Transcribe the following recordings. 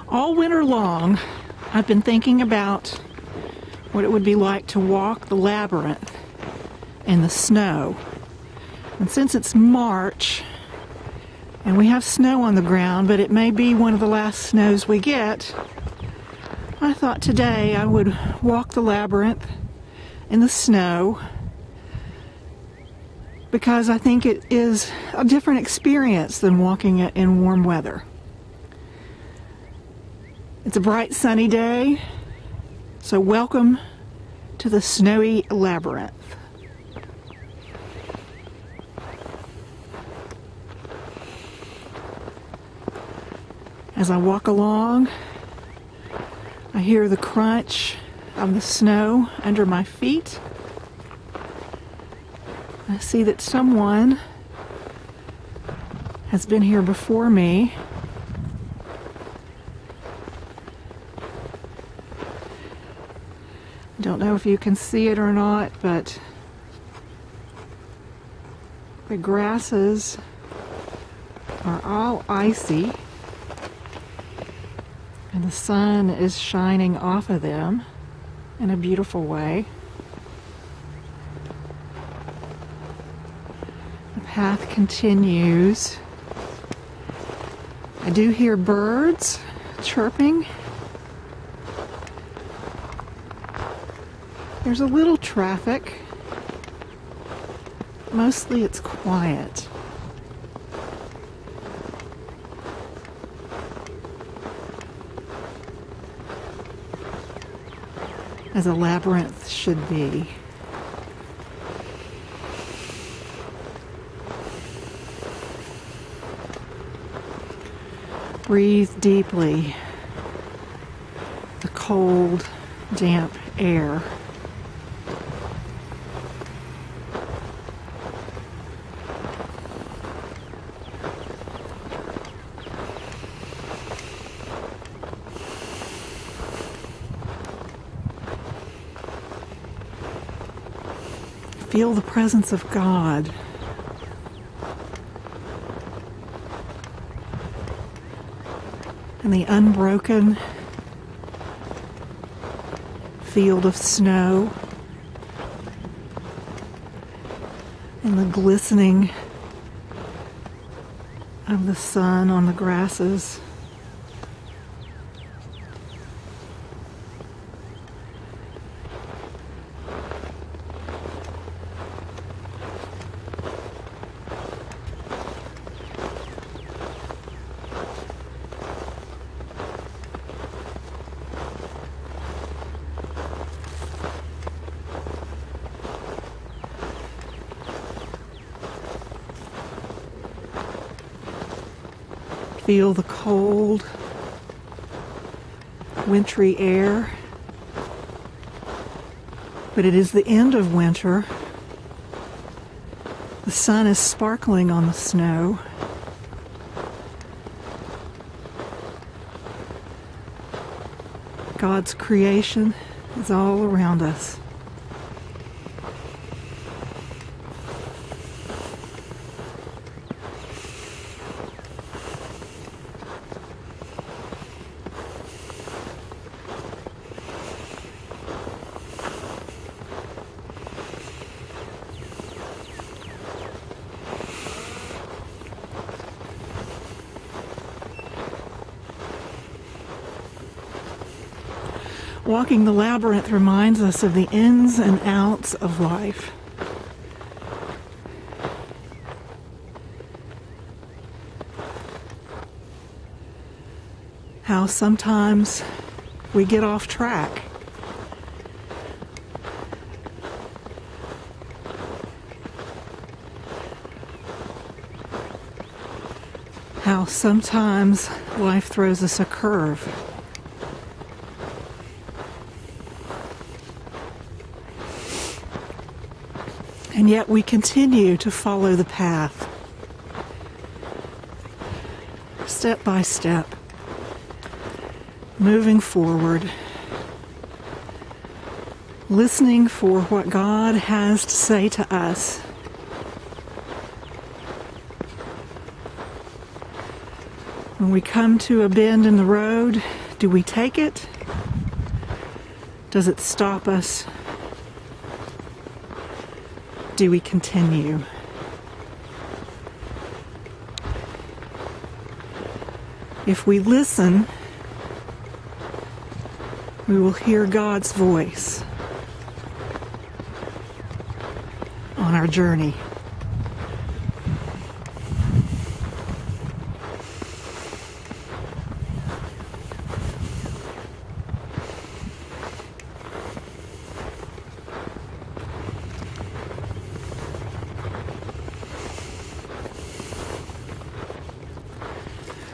All winter long, I've been thinking about what it would be like to walk the labyrinth in the snow. And since it's March, and we have snow on the ground, but it may be one of the last snows we get, I thought today I would walk the labyrinth in the snow because I think it is a different experience than walking it in warm weather. It's a bright sunny day, so welcome to the snowy labyrinth. As I walk along, I hear the crunch of the snow under my feet. I see that someone has been here before me. I don't know if you can see it or not, but the grasses are all icy, and the sun is shining off of them in a beautiful way. The path continues. I do hear birds chirping. There's a little traffic. Mostly it's quiet. As a labyrinth should be. Breathe deeply the cold, damp air. Feel the presence of God. And the unbroken field of snow. And the glistening of the sun on the grasses. Feel the cold, wintry air. But it is the end of winter. The sun is sparkling on the snow. God's creation is all around us. Walking the labyrinth reminds us of the ins and outs of life. How sometimes we get off track. How sometimes life throws us a curve. And yet we continue to follow the path, step by step, moving forward, listening for what God has to say to us. When we come to a bend in the road, do we take it? Does it stop us? Do we continue? If we listen, we will hear God's voice on our journey.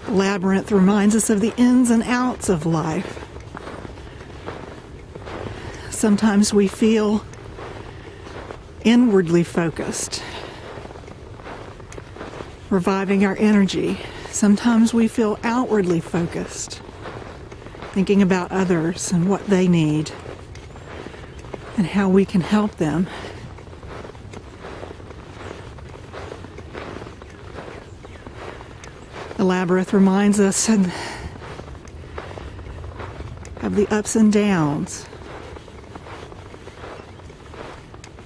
Labyrinth reminds us of the ins and outs of life. Sometimes we feel inwardly focused, reviving our energy. Sometimes we feel outwardly focused, thinking about others and what they need and how we can help them. The Labyrinth reminds us of the ups and downs,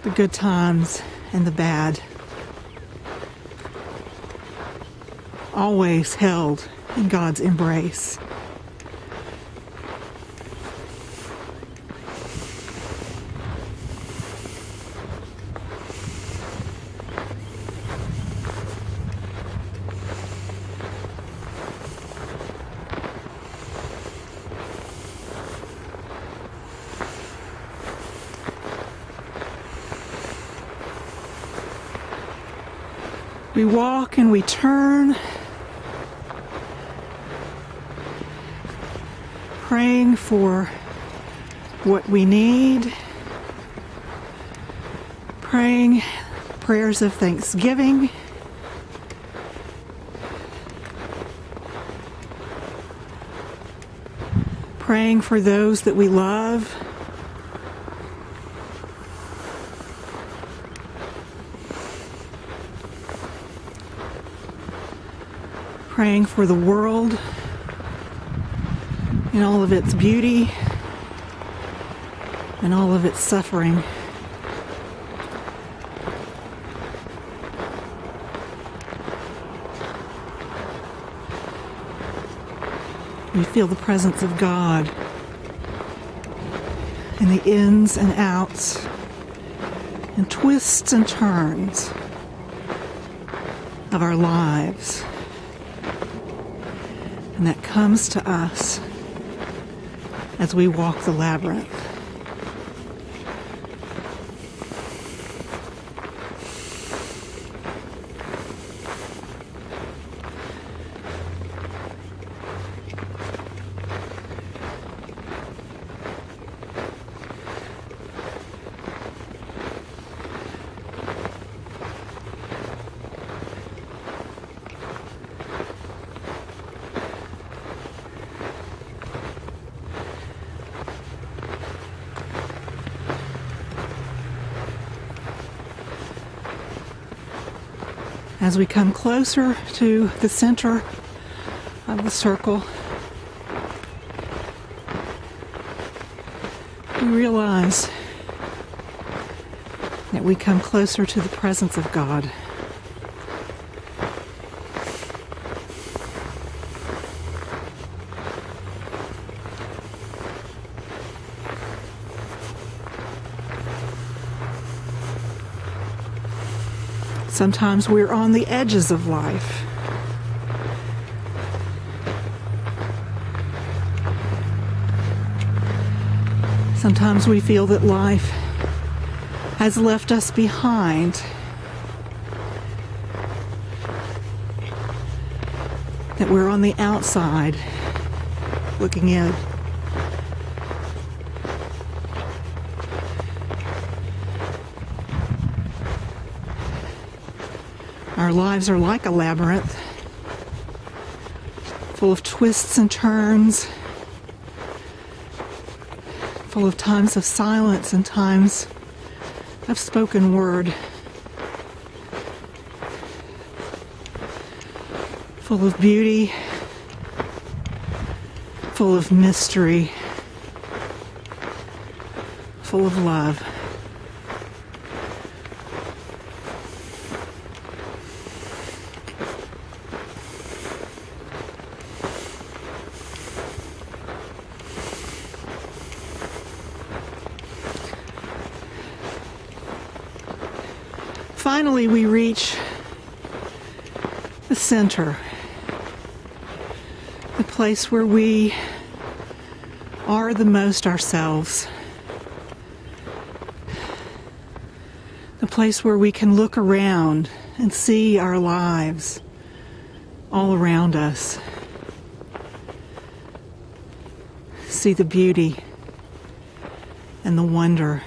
the good times and the bad, always held in God's embrace. We walk and we turn, praying for what we need, praying prayers of thanksgiving, praying for those that we love, praying for the world in all of its beauty and all of its suffering. We feel the presence of God in the ins and outs and twists and turns of our lives. And that comes to us as we walk the labyrinth. As we come closer to the center of the circle, we realize that we come closer to the presence of God. Sometimes we're on the edges of life. Sometimes we feel that life has left us behind, that we're on the outside looking in. Our lives are like a labyrinth, full of twists and turns, full of times of silence and times of spoken word, full of beauty full of mystery, full of love. Finally, we reach the center, the place where we are the most ourselves, the place where we can look around and see our lives all around us, see the beauty and the wonder.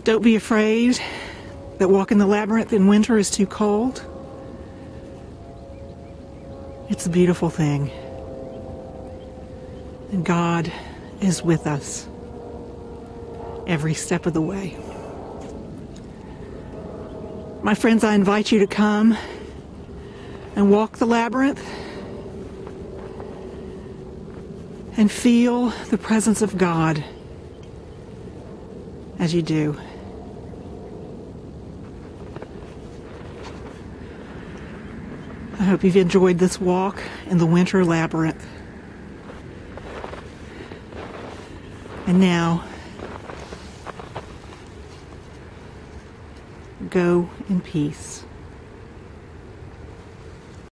Don't be afraid that walking the labyrinth in winter is too cold. It's a beautiful thing. And God is with us every step of the way. My friends, I invite you to come and walk the labyrinth and feel the presence of God as you do. I hope you've enjoyed this walk in the winter labyrinth. And now, go in peace.